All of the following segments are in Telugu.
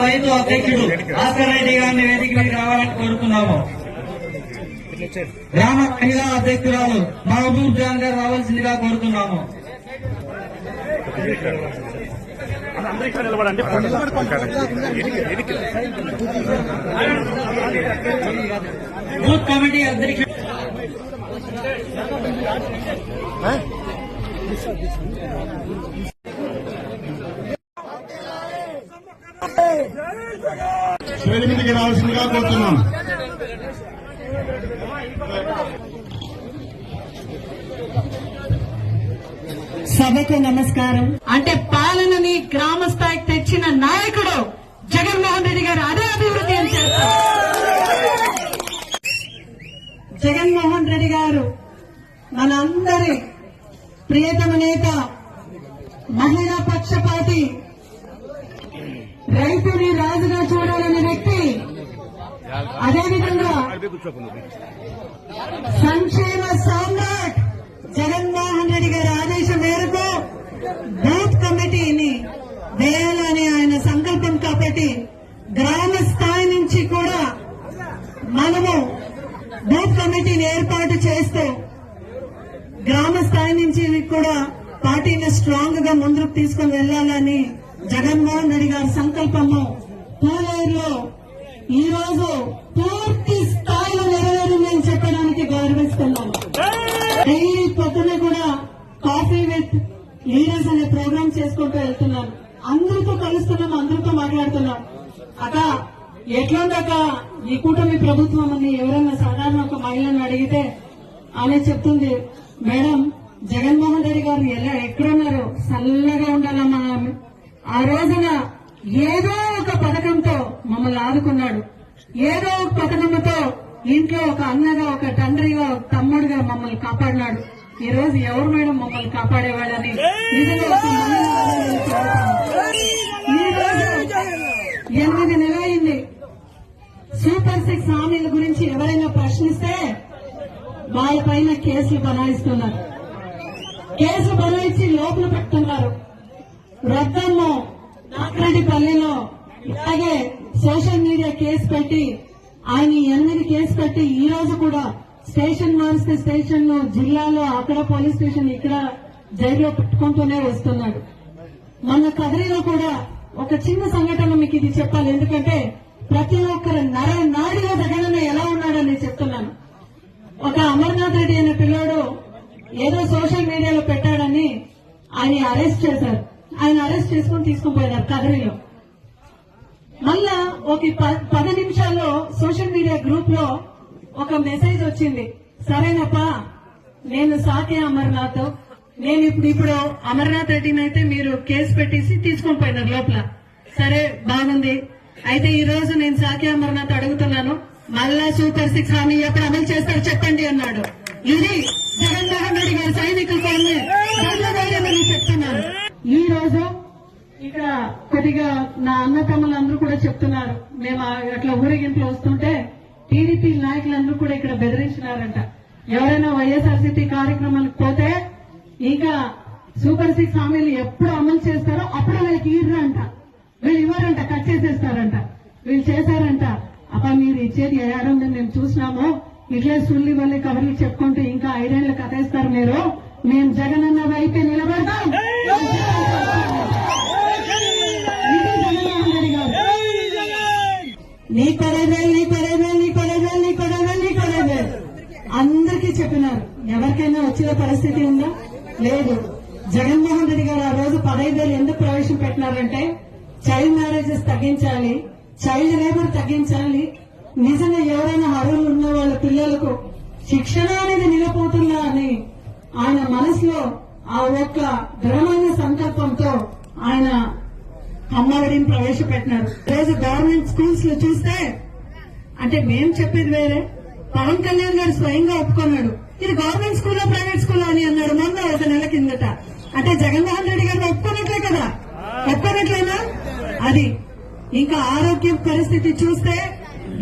రైతు అధ్యక్షుడు భాస్కర్ రెడ్డి గారిని వేదిక మీద రావాలని కోరుతున్నాము. గ్రామ మహిళా అధ్యక్షురాలు మహబూబ్ జాన్ గారు రావాల్సిందిగా కోరుతున్నాము. బూత్ కమిటీ అధ్యక్షుడు మీదికి రావాల్సిందిగా కోరుతున్నాం. సభకు నమస్కారం. అంటే పాలనని గ్రామ స్థాయికి తెచ్చిన నాయకుడు జగన్మోహన్ రెడ్డి గారు. అదే అభివృద్ధి అని చేస్తారు. జగన్మోహన్ రెడ్డి గారు మనందరి ప్రియతమ నేత, మహిళా పక్షపాతి, రైతుని రాజుగా చూడాలనే వ్యక్తి, అదేవిధంగా సంక్షేమ సామ్రాట్ జగన్మోహన్ రెడ్డి గారి ఆదేశం మేరకు బూత్ కమిటీని వేయాలని ఆయన సంకల్పం కాబట్టి గ్రామ స్థాయి నుంచి కూడా మనము బూత్ కమిటీని ఏర్పాటు చేస్తూ గ్రామ స్థాయి నుంచి కూడా పార్టీని స్ట్రాంగ్ గా ముందుకు తీసుకుని వెళ్లాలని జగన్మోహన్ రెడ్డి గారి సంకల్పము పూలేరులో ఈ రోజు పూర్తి స్థాయిలో నెరవేరిందని చెప్పడానికి గౌరవిస్తున్నాను. డైలీ పొద్దున కూడా కాఫీ విత్ లీడర్స్ అనే ప్రోగ్రామ్ చేసుకుంటూ వెళ్తున్నాను. అందరితో కలుస్తున్నాం, అందరితో మాట్లాడుతున్నాం. అక్క ఎట్లుందక్క ఈ కూటమి ప్రభుత్వం అని ఎవరైనా సాధారణ ఒక మహిళను అడిగితే ఆమె చెప్తుంది, మేడం జగన్మోహన్ రెడ్డి గారు ఎలా ఎక్కడున్నారు, చల్లగా ఉండాలమ్మా. ఆ రోజున ఏదో ఒక పథకంతో మమ్మల్ని ఆదుకున్నాడు. ఏదో ఒక పథకంతో ఇంట్లో ఒక అన్నగా, ఒక తండ్రిగా, ఒక తమ్ముడుగా మమ్మల్ని కాపాడినాడు. ఈ రోజు ఎవరు మేడం మమ్మల్ని కాపాడేవాళ్ళని నిజంగా ఒక ఈ రోజు 8 నెలలైంది. సూపర్ 6 హామీల గురించి ఎవరైనా ప్రశ్నిస్తే వాళ్ళపైన కేసులు బనాయిస్తున్నారు. కేసులు బనాయించి లోపల పెడుతున్నారు. రద్దమ్ము నాగిరెడ్డిపల్లిలో ఇలాగే సోషల్ మీడియా కేసు పెట్టి ఆయన 8 కేసు పెట్టి ఈ రోజు కూడా స్టేషన్ మారిస్తే స్టేషన్ జిల్లాలో అక్కడ పోలీస్ స్టేషన్ ఇక్కడ జైల్లో పెట్టుకుంటూనే వస్తున్నాడు. మన కదిరిలో కూడా ఒక చిన్న సంఘటన మీకు ఇది చెప్పాలి, ఎందుకంటే ప్రతి ఒక్కరు నాడిలో జగనన్న ఎలా ఉన్నాడని చెప్తున్నాను. ఒక అమర్నాథ్ రెడ్డి అనే పిల్లోడు ఏదో సోషల్ మీడియాలో పెట్టాడని ఆయన అరెస్ట్ చేశారు. ఆయన అరెస్ట్ చేసుకుని తీసుకుపోయినారు కదిరిలో. మళ్ళా ఒక 10 నిమిషాల్లో సోషల్ మీడియా గ్రూప్ లో ఒక మెసేజ్ వచ్చింది, సరేనప్పా నేను సాకే అమర్నాథ్, నేను ఇప్పుడు అమర్నాథ్ రెడ్డిని అయితే మీరు కేసు పెట్టేసి తీసుకొని పోయినారు లోపల. సరే బాగుంది, అయితే ఈ రోజు నేను సాకే అమర్నాథ్ అడుగుతున్నాను, మళ్ళా సూపర్ 6 హామీ ఎప్పుడు అమలు చేస్తారు చెప్పండి అన్నాడు. ఇది జగన్మోహన్ రెడ్డి గారి సైనికులతోనే ధైర్యమని చెప్తున్నాను. ఈ రోజు ఇక్కడ కొద్దిగా నా అన్నతమ్ములందరూ కూడా చెప్తున్నారు, మేము అట్లా ఊరేగింపులు వస్తుంటే టీడీపీ నాయకులందరూ కూడా ఇక్కడ బెదిరించినారంట. ఎవరైనా వైఎస్ఆర్సీపీ కార్యక్రమానికి పోతే ఇంకా సూపర్ 6 హామీలు ఎప్పుడు అమలు చేస్తారో అప్పుడు వీళ్ళకి ఇవ్వరంట, వీళ్ళు ఇవ్వరంట, కట్ చేసేస్తారంట. వీళ్ళు చేశారంట. అప్ప మీరు ఇచ్చేది ఏడుందని మేము చూసినాము, ఇట్లే సుల్లి వల్లి కబర్లు చెప్పుకుంటూ ఇంకా 5 ఏళ్లు కథేస్తారు మీరు, మేము జగనన్న వైపే నిలబడతాం. నీ కొడవేలు నీ కొడవేలు నీ కొడవేలు నీ కొడవేలు నీ కొడవేలు అందరికీ చెప్పినారు. ఎవరికైనా వచ్చిన పరిస్థితి ఉందా? లేదు. జగన్మోహన్ రెడ్డి గారు ఆ రోజు 15,000 ఎందుకు ప్రవేశపెట్టినారంటే చైల్డ్ మ్యారేజెస్ తగ్గించాలి, చైల్డ్ లేబర్ తగ్గించాలి, నిజంగా ఎవరైనా అర్హులు ఉన్న వాళ్ళ పిల్లలకు శిక్షణ అనేది నిలబోతుందా అని ఆయన మనసులో ఆ ఒక్క దృఢమైన సంకల్పంతో ఆయన అమ్మఒడిని ప్రవేశపెట్టినారు. రోజు గవర్నమెంట్ స్కూల్స్ లో చూస్తే అంటే మేం చెప్పేది వేరే, పవన్ కళ్యాణ్ గారు స్వయంగా ఒప్పుకున్నాడు ఇది గవర్నమెంట్ స్కూల్లో ప్రైవేట్ స్కూల్లో అని అన్నాడు మొన్న 1 నెల కిందట. అంటే జగన్మోహన్ రెడ్డి గారు ఒప్పుకున్నట్లే కదా, ఒప్పుకున్నట్లేనా? అది ఇంకా ఆరోగ్య పరిస్థితి చూస్తే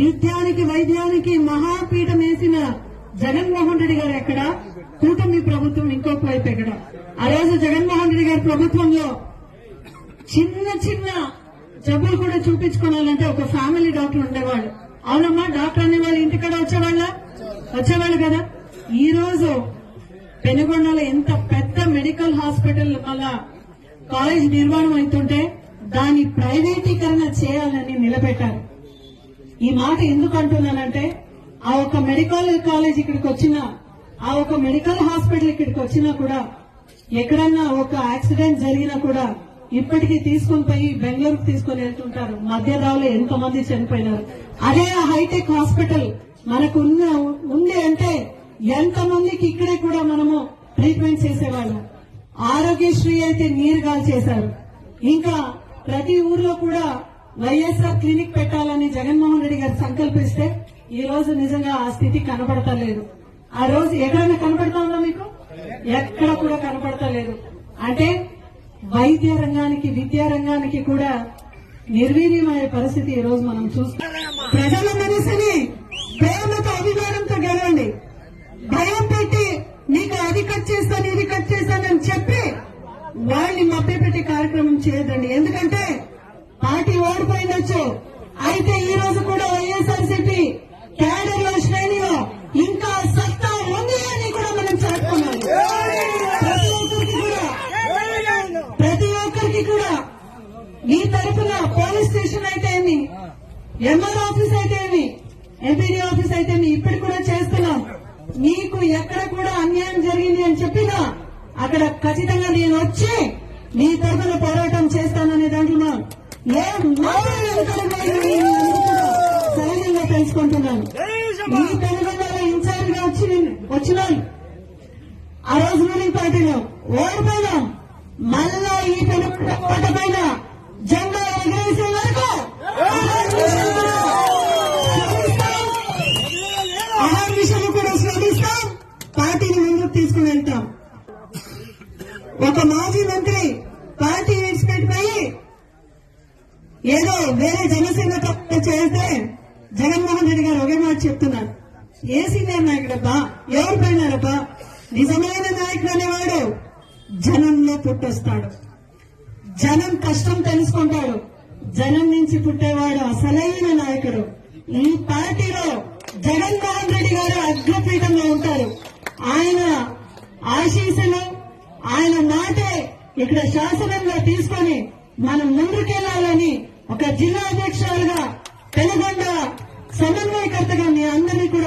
విద్యానికి వైద్యానికి మహాపీఠం వేసిన జగన్మోహన్ రెడ్డి గారు ఎక్కడ, కూటమి ప్రభుత్వం ఇంకొక వైపు ఎక్కడ. ఆ రోజు జగన్మోహన్ రెడ్డి గారి ప్రభుత్వంలో చిన్న చిన్న జబ్బులు కూడా చూపించుకోవాలంటే ఒక ఫ్యామిలీ డాక్టర్ ఉండేవాళ్ళు. అవునమ్మా, డాక్టర్ అనేవాళ్ళు ఇంటికాడ వచ్చేవాళ్ళు కదా. ఈ రోజు పెనుగొండలో ఎంత పెద్ద మెడికల్ హాస్పిటల్ మళ్ళా కాలేజ్ నిర్మాణం అవుతుంటే దాని ప్రైవేటీకరణ చేయాలని నిలబెట్టారు. ఈ మాట ఎందుకు అంటున్నానంటే, ఆ ఒక మెడికల్ కాలేజ్ ఇక్కడికి వచ్చినా, ఆ ఒక మెడికల్ హాస్పిటల్ ఇక్కడికి వచ్చినా కూడా ఎక్కడన్నా ఒక యాక్సిడెంట్ జరిగినా కూడా ఇప్పటికీ తీసుకుని పోయి బెంగళూరుకు తీసుకుని వెళ్తుంటారు. మధ్యరావులో ఎంతమంది చనిపోయినారు. అదే ఆ హైటెక్ హాస్పిటల్ మనకు ఉంది అంటే ఎంతమందికి ఇక్కడే కూడా మనము ట్రీట్మెంట్ చేసేవాళ్ళం. ఆరోగ్యశ్రీ అయితే నీరుగాలు చేశారు. ఇంకా ప్రతి ఊర్లో కూడా వైఎస్ఆర్ క్లినిక్ పెట్టాలని జగన్మోహన్ రెడ్డి గారు సంకల్పిస్తే ఈ రోజు నిజంగా ఆ స్థితి కనబడతలేదు. ఆ రోజు ఎక్కడైనా కనబడతా ఉందా మీకు? ఎక్కడ కూడా కనబడతలేదు. అంటే వైద్య రంగానికి, విద్యా రంగానికి కూడా నిర్వీర్యమయ్యే పరిస్థితి ఈ రోజు మనం చూస్తాం. ప్రజల మనసుని ప్రేమతో, అభిమానంతో గెలవండి. భయం పెట్టి నీకు అది కట్ చేస్తాను, ఇది కట్ చేస్తానని చెప్పి వాళ్ళని మభ్యపెట్టే కార్యక్రమం చేయదండి. ఎందుకంటే పార్టీ ఓడిపోయిండొచ్చు, అయితే ఈ రోజు కూడా వైఎస్ఆర్సీపీ క్యాడర్ లో, శ్రేణిలో ఇంకా సత్తా ఉంది అని కూడా మనం చాటుకున్నాం. ప్రతి ఒక్కరికి కూడా ఈ తరఫున పోలీస్ స్టేషన్ అయితే ఏమి, ఎంఆర్ ఆఫీస్ అయితే ఏమి, ఎంపీడీ ఆఫీస్ అయితే ఏమి ఇప్పటికి కూడా చేస్తున్నాం. నీకు ఎక్కడ కూడా అన్యాయం జరిగింది అని చెప్పినా అక్కడ ఖచ్చితంగా నేను వచ్చి నీ తరఫున పోరాటం చేస్తాననే దాంట్లో సహజంగా తెలుసుకుంటున్నాను. ఈ పెనుగొండలో ఇన్ఛార్జ్ గా వచ్చినాను. ఆ రోజు రూలింగ్ పార్టీలో ఓడిపోయినాం. మళ్ళా ఈ పెనుగొండ కోట పైన జెండా ఎగరేసే వరకు విషయం కూడా శ్రమిస్తాం, పార్టీని ముందుకు తీసుకుని వెళ్తాం. ఒక మాజీ మంత్రి పార్టీ విడిచిపెట్టిపోయి ఏదో వేరే జనసేన చేస్తే జగన్మోహన్ రెడ్డి గారు ఒకే మాట చెప్తున్నారు, ఏ సీనియర్ నాయకుడబ్బా, ఎవరు పోయినారబ్బా? నిజమైన నాయకుడు అనేవాడు జనంలో పుట్టొస్తాడు, జనం కష్టం తెలుసుకుంటాడు, జనం నుంచి పుట్టేవాడు అసలైన నాయకుడు. ఈ పార్టీలో జగన్మోహన్ రెడ్డి గారు అగ్రపీఠంలో ఉంటారు. ఆయన ఆశీస్సులు, ఆయన మాటే ఇక్కడ శాసనంగా తీసుకొని మనం ముందుకెళ్లాలని ఒక జిల్లా అధ్యక్షురాలుగా, పెనుగొండ సమన్వయకర్తగా మీ అందరినీ కూడా